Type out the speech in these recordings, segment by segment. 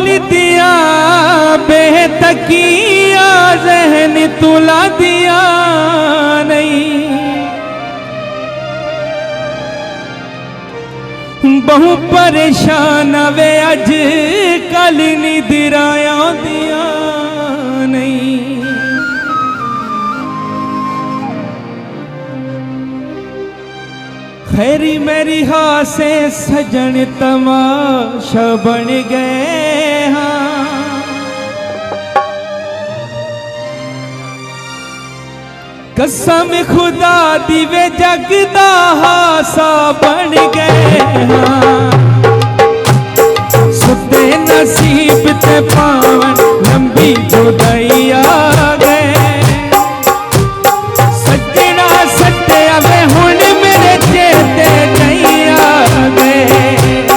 खोल दिया बेतकिया जहन तुला दिया नहीं बहु परेशान वे अज कल निदिराया दिया नहीं खैरी मेरी हासे सजन तमाशा बन गए हाँ कसम खुदा दी वे जगदा हासा बन गए हाँ सुते नसीब ते पावन लंबी जुदाई आ गए सजना सत्या वे हुण मेरे चेते नहीं आ गए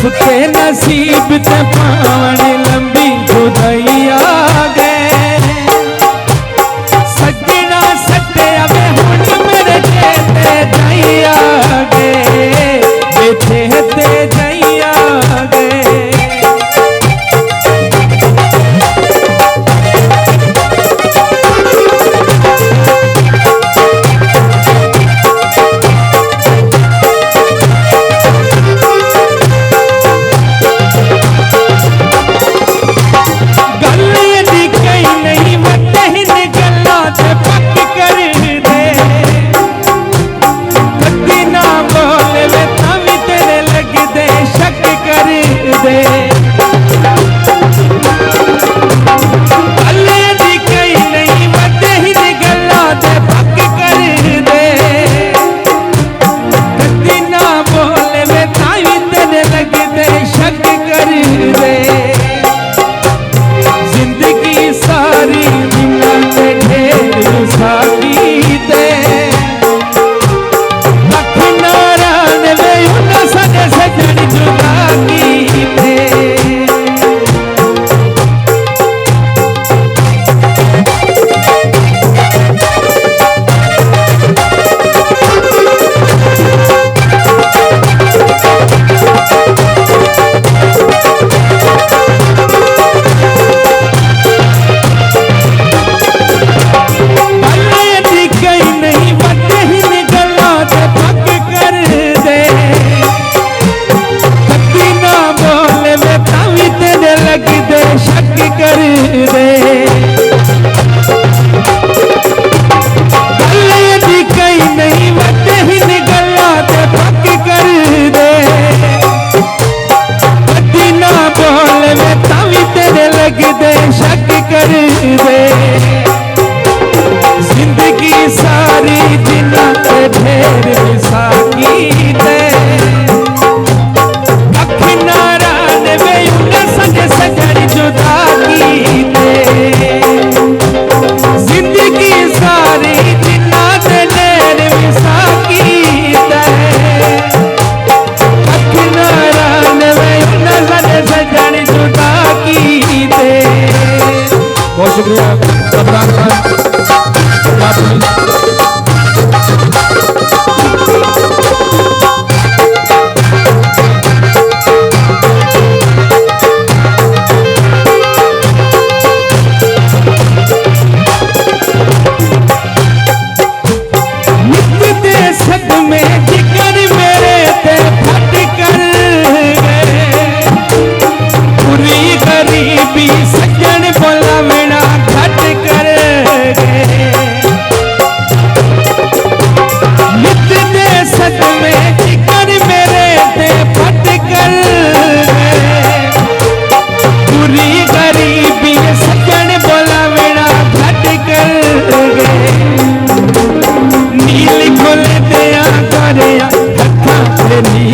सुते नसीब ते पावन लंबी जुदाई आ गए बहुत शुक्रिया कप्तान नील